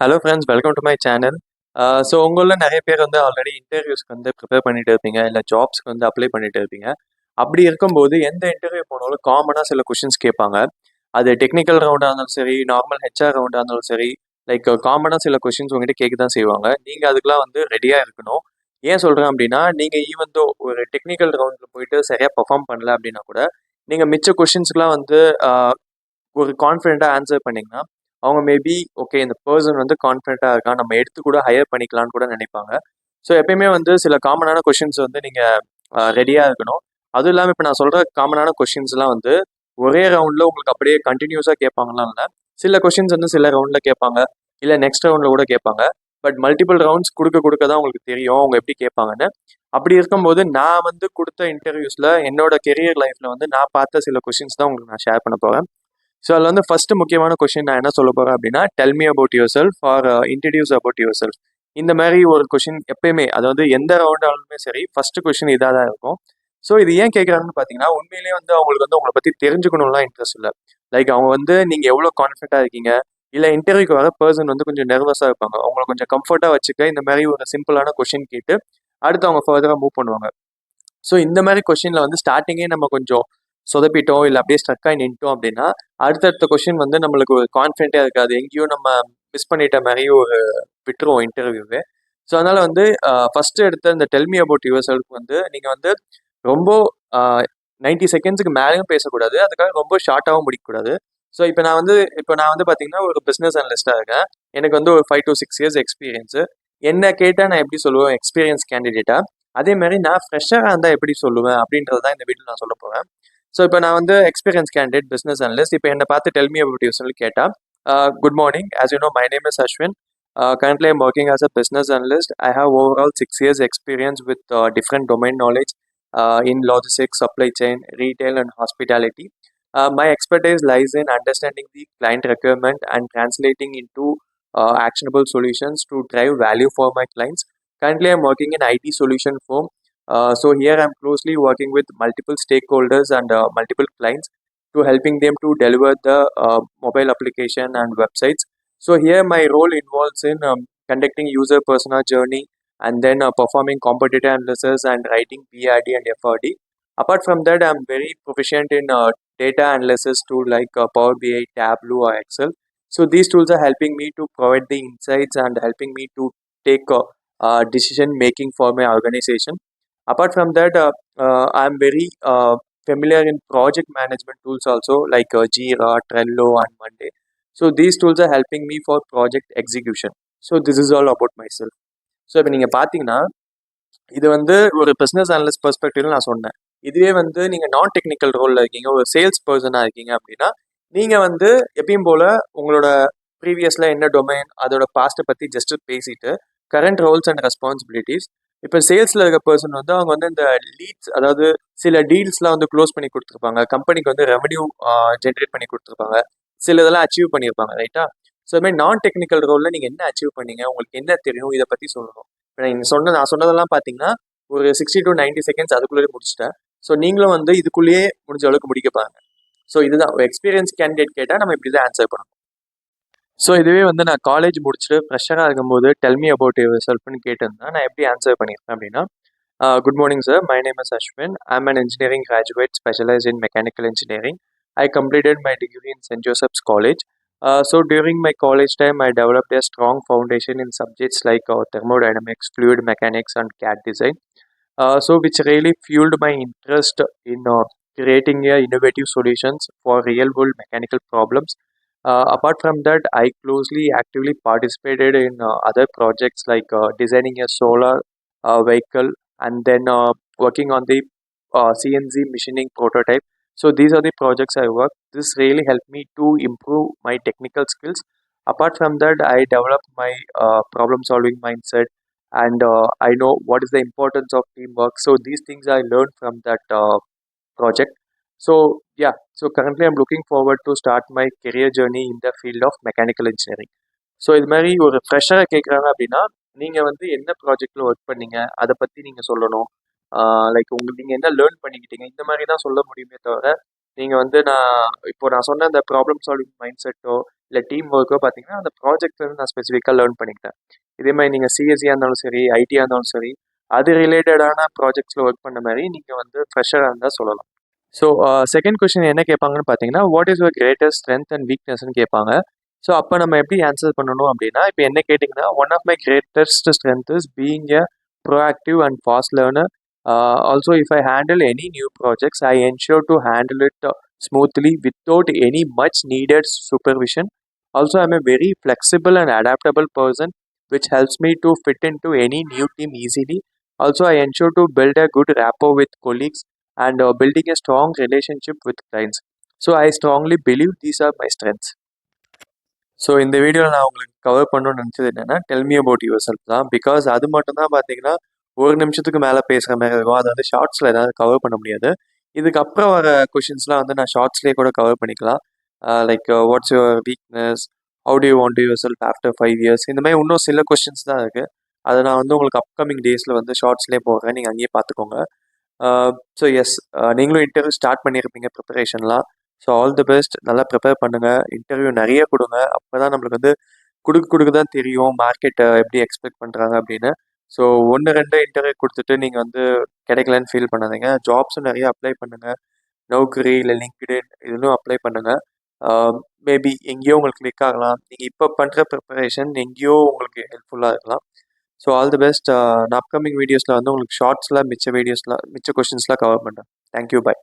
Hello friends, welcome to my channel. So உங்களில் நிறைய பேர் வந்து ஆல்ரெடி இன்டர்வியூஸ்க்கு வந்து ப்ரிப்பேர் பண்ணிட்டு இருப்பீங்க, இல்லை ஜாப்ஸ்க்கு வந்து அப்ளை பண்ணிட்டு இருப்பீங்க. அப்படி இருக்கும்போது எந்த இன்டர்வியூ போனாலும் காமனாக சில கொஷின்ஸ் கேட்பாங்க. அது டெக்னிக்கல் ரவுண்டாக இருந்தாலும் சரி, நார்மல் ஹெச்ஆர் ரவுண்டாக இருந்தாலும் சரி, லைக் காமனாக சில கொஷின்ஸ் உங்ககிட்ட கேட்க தான் செய்வாங்க. நீங்கள் அதுக்கெலாம் வந்து ரெடியாக இருக்கணும். ஏன் சொல்கிறேன் அப்படின்னா, நீங்கள் ஈவன் தோ ஒரு டெக்னிக்கல் ரவுண்டில் போயிட்டு சரியாக பெர்ஃபார்ம் பண்ணல அப்படின்னா கூட, நீங்கள் மிச்ச கொஷின்ஸ்க்குலாம் வந்து ஒரு கான்ஃபிடென்ட்டாக ஆன்சர் பண்ணிங்கன்னா, அவங்க மேபி ஓகே இந்த பர்சன் வந்து கான்ஃபிடென்ட்டாக இருக்கான், நம்ம எடுத்து கூட ஹையர் பண்ணிக்கலாம்னு கூட நினைப்பாங்க. ஸோ எப்பயுமே வந்து சில காமனான கொஷின்ஸ் வந்து நீங்கள் ரெடியாக இருக்கணும். அதுவும் இல்லாமல் இப்போ நான் சொல்கிற காமனான கொஷின்ஸ்லாம் வந்து ஒரே ரவுண்டில் உங்களுக்கு அப்படியே கண்டினியூஸாக கேட்பாங்கலாம் இல்லை. சில கொஷின்ஸ் வந்து சில ரவுண்டில் கேட்பாங்க, இல்லை நெக்ஸ்ட் ரவுண்டில் கூட கேட்பாங்க. பட் மல்டிபிள் ரவுண்ட்ஸ் கொடுக்க கொடுக்க தான் உங்களுக்கு தெரியும் அவங்க எப்படி கேட்பாங்கன்னு. அப்படி இருக்கும்போது நான் வந்து கொடுத்த இன்டர்வியூஸில் என்னோட கெரியர் லைஃப்பில் வந்து நான் பார்த்த சில கொஷின்ஸ் தான் உங்களுக்கு நான் ஷேர் பண்ண போகிறேன். ஸோ அதில் வந்து ஃபர்ஸ்ட் முக்கியமான கொஷின் நான் என்ன சொல்ல போகிறேன் அப்படின்னா, tell me about yourself or introduce about yourself. இந்த மாதிரி ஒரு கொஷின் எப்பயுமே, அதாவது எந்த ரவுண்டாலுமே சரி, ஃபர்ஸ்ட் கொஷின் இதாக தான் இருக்கும். ஸோ இது ஏன் கேட்குறாங்கன்னு பார்த்தீங்கன்னா, உண்மையிலேயே வந்து அவங்களுக்கு வந்து உங்களை பற்றி தெரிஞ்சுக்கணும்லாம் இன்ட்ரெஸ்ட் இல்லை. லைக் அவங்க வந்து நீங்கள் எவ்வளோ கான்ஃபிடென்ட்டாக இருக்கீங்க, இல்லை இன்டர்வியூக்கு வர பர்சன் வந்து கொஞ்சம் நர்வஸாக இருப்பாங்க, அவங்களை கொஞ்சம் கம்ஃபர்ட்டாக வச்சுக்க இந்த மாதிரி ஒரு சிம்பிளான கொஷின் கேட்டு அடுத்து அவங்க ஃபர்தராக மூவ் பண்ணுவாங்க. ஸோ இந்த மாதிரி கொஷினில் வந்து ஸ்டார்டிங்கே நம்ம கொஞ்சம் சொதப்பிட்டோம், இல்லை அப்படியே ஸ்ட்ரக் ஆகி நின்ட்டோம் அப்படின்னா அடுத்தடுத்த கொஷின் வந்து நம்மளுக்கு ஒரு கான்ஃபிடென்ட்டே இருக்காது, எங்கேயும் நம்ம மிஸ் பண்ணிட்ட மாதிரி ஒரு விட்டுருவோம் இன்டர்வியூவே. ஸோ அதனால் வந்து ஃபஸ்ட்டு எடுத்த இந்த del me about your self வந்து நீங்கள் வந்து ரொம்ப 90 செகண்ட்ஸுக்கு மேலேயும் பேசக்கூடாது, அதுக்காக ரொம்ப ஷார்ட்டாகவும் முடிக்கக்கூடாது. ஸோ இப்போ நான் வந்து பார்த்தீங்கன்னா ஒரு பிஸ்னஸ் அனலிஸ்ட்டாக இருக்கேன். எனக்கு வந்து ஒரு 5 to 6 இயர்ஸ் எக்ஸ்பீரியன்ஸு. என்ன கேட்டால் நான் எப்படி சொல்லுவேன் எக்ஸ்பீரியன்ஸ் கேண்டிடேட்டாக, அதே மாதிரி நான் ஃப்ரெஷ்ஷராக இருந்தால் எப்படி சொல்லுவேன் அப்படின்றது தான் இந்த வீடியோ நான் சொல்ல போகிறேன். ஸோ இப்போ நான் வந்து எக்ஸ்பீரியன்ஸ் கேண்டிடேட் பிஸ்னஸ் அனலிஸ்ட். இப்போ என்னை பார்த்து tell me about yourself கேட்டால், good morning, as you know my name is Ashwin. Currently I'm working as a business analyst. I have overall 6 years experience with different domain knowledge in logistics, supply chain, retail and hospitality. My expertise lies in understanding the client requirement and translating into actionable solutions to drive value for my clients. Currently I'm working in IT solution firm. So here I'm closely working with multiple stakeholders and multiple clients to helping them to deliver the mobile application and websites. So here my role involves in conducting user persona journey and then performing competitor analysis and writing PRD and FRD. Apart from that, I'm very proficient in data analysis tool like Power BI, Tableau or Excel. So these tools are helping me to provide the insights and helping me to take decision making for my organization. Apart from that, I'm very familiar in project management tools also like Jira, Trello and Monday. So these tools are helping me for project execution. So this is all about myself. So இப்போ நீங்கள் பார்த்தீங்கன்னா இது வந்து ஒரு business analyst பெர்ஸ்பெக்டிவ்ல நான் சொன்னேன். இதுவே வந்து நீங்கள் நான் டெக்னிக்கல் ரோலில் இருக்கீங்க, ஒரு சேல்ஸ் பர்சனாக இருக்கீங்க அப்படின்னா நீங்கள் வந்து எப்பயும் போல் உங்களோட ப்ரீவியஸில் என்ன டொமைன் அதோட பாஸ்ட்டை பற்றி ஜஸ்ட்டு பேசிட்டு கரண்ட் ரோல்ஸ் அண்ட் ரெஸ்பான்சிபிலிட்டிஸ். இப்போ சேல்ஸில் இருக்க பர்சன் வந்து அவங்க வந்து இந்த லீட்ஸ், அதாவது சில டீல்ஸ்லாம் வந்து க்ளோஸ் பண்ணி கொடுத்துருப்பாங்க, கம்பெனிக்கு வந்து ரெவன்யூ ஜென்ரேட் பண்ணி கொடுத்துருப்பாங்க, சில இதெல்லாம் அச்சீவ் பண்ணியிருப்பாங்க, ரைட்டா? ஸோ இதுமாதிரி நான் டெக்னிக்கல் ரோலில் நீங்கள் என்ன அச்சீவ் பண்ணீங்க, உங்களுக்கு என்ன தெரியும், இதை பற்றி சொல்லணும். இப்போ நான் சொன்னதெல்லாம் பார்த்தீங்கன்னா ஒரு 60 to 90 செகண்ட்ஸ் அதுக்குள்ளேயே முடிச்சிட்டேன். ஸோ நீங்களும் வந்து இதுக்குள்ளேயே முடிஞ்ச அளவுக்கு முடிக்க பாருங்க. ஸோ இதுதான் எக்ஸ்பீரியன்ஸ் கேண்டிடேட் கேட்டால் நம்ம இப்படி தான் ஆன்சர் பண்ணணும். ஸோ இதுவே வந்து நான் காலேஜ் முடிச்சுட்டு ஃப்ரெஷராக இருக்கும்போது டெல் மீ அபவுட் யுவர் செல்ஃப்னு கேட்டிருந்தேன், நான் எப்படி ஆன்சர் பண்ணியிருப்பேன் அப்படின்னா, good morning sir, my name is Ashwin. I'm an engineering graduate specialized in mechanical engineering. I completed my degree in St. Joseph's College. So during my college time, I developed a strong foundation in subjects like thermodynamics, fluid mechanics, and CAD design. So which really fueled my interest in creating innovative solutions for real-world mechanical problems. Apart from that, I closely actively participated in other projects like designing a solar vehicle and then working on the CNC machining prototype. So these are the projects I worked. This really helped me to improve my technical skills. Apart from that, I developed my problem solving mindset and I know what is the importance of teamwork. So these things I learned from that project. So yeah, so currently I'm looking forward to start my career journey in the field of mechanical engineering. So இது மாதிரி ஒரு ஃப்ரெஷராக கேட்குறாங்க அப்படின்னா நீங்கள் வந்து என்ன ப்ராஜெக்டில் work பண்ணீங்க அதை பற்றி நீங்கள் சொல்லணும். லைக் நீங்கள் என்ன லேர்ன் பண்ணிக்கிட்டீங்க இந்த மாதிரி தான் சொல்ல முடியுமே தவிர, நீங்கள் வந்து நான் சொன்ன இந்த ப்ராப்ளம் சால்விங் மைண்ட் செட்டோ இல்லை டீம் ஒர்க்கோ பார்த்தீங்கன்னா அந்த ப்ராஜெக்ட்லேருந்து நான் ஸ்பெசிஃபிக்காக லேர்ன் பண்ணிக்கிட்டேன். இதே மாதிரி நீங்கள் சிஎஸ்சியாக இருந்தாலும் சரி, ஐடியாக இருந்தாலும் சரி, அது ரிலேட்டடான ப்ராஜெக்ட்ஸில் ஒர்க் பண்ண மாதிரி நீங்கள் வந்து ஃப்ரெஷராக இருந்தால் சொல்லலாம். ஸோ செகண்ட் கொஸ்டின் என்ன கேட்பாங்கன்னு பார்த்தீங்கன்னா, what is your greatest strength and வீக்னஸ்ன்னு கேட்பாங்க. ஸோ அப்போ நம்ம எப்படி ஆன்சர் பண்ணணும் அப்படின்னா, இப்போ என்ன கேட்டிங்கன்னா, one of my greatest strength is being a proactive and fast learner. Also if I handle any new projects I ensure to handle it smoothly without any much needed supervision. Also, I'm a very flexible and adaptable person, which helps me to fit into any new team easily. Also, I ensure to build a good rapport with colleagues and building a strong relationship with clients. So, I strongly believe these are my strengths. So இந்த வீடியோவில் நான் உங்களுக்கு cover பண்ணணும்னு நினச்சது என்னென்னா, del me about your self தான். Because அது மட்டும் தான் பார்த்தீங்கன்னா ஒரு நிமிஷத்துக்கு மேலே பேசுகிற மாதிரி இருக்கும். அது வந்து ஷார்ட்ஸில் ஏதாவது கவர் பண்ண முடியாது. இதுக்கப்புறம் வர கொஷின்ஸ்லாம் வந்து நான் ஷார்ட்ஸ்லேயே கூட கவர் பண்ணிக்கலாம். Like what's your weakness, how to you want to your self after 5 years, இந்த மாதிரி இன்னும் சில கொஷின்ஸ் தான் இருக்குது. அதை நான் வந்து உங்களுக்கு அப்கமிங் டேஸில் வந்து ஷார்ட்ஸ்லேயே போடுறேன், நீங்கள் அங்கேயே பார்த்துக்கோங்க. ஸோ எஸ், நீங்களும் இன்டர்வியூ ஸ்டார்ட் பண்ணியிருப்பீங்க ப்ரிப்பரேஷன்லாம். So all the best. நல்லா ப்ரிப்பேர் பண்ணுங்கள், இன்டர்வியூ நிறைய கொடுங்க. அப்போ தான் நம்மளுக்கு வந்து கொடுக்க தான் தெரியும் மார்க்கெட்டை எப்படி எக்ஸ்பெக்ட் பண்ணுறாங்க அப்படின்னு. ஸோ 1-2 இன்டர்வியூ கொடுத்துட்டு நீங்கள் வந்து கிடைக்கலன்னு ஃபீல் பண்ணாதீங்க. ஜாப்ஸும் நிறைய அப்ளை பண்ணுங்கள். நௌக்கரி இல்லை லிங்க்டின் இதுலும் அப்ளை பண்ணுங்கள். மேபி எங்கேயோ உங்களுக்கு கிளிக் ஆகலாம். நீங்கள் இப்போ பண்ணுற ப்ரிப்பரேஷன் எங்கேயோ உங்களுக்கு ஹெல்ப்ஃபுல்லாக இருக்கலாம். So all the best. நான் அப்கமிங் வீடியோஸில் வந்து உங்களுக்கு ஷார்ட்ஸில் மிச்ச கொஷின்ஸ்லாம் கவர் பண்ணுறேன். Thank you, by.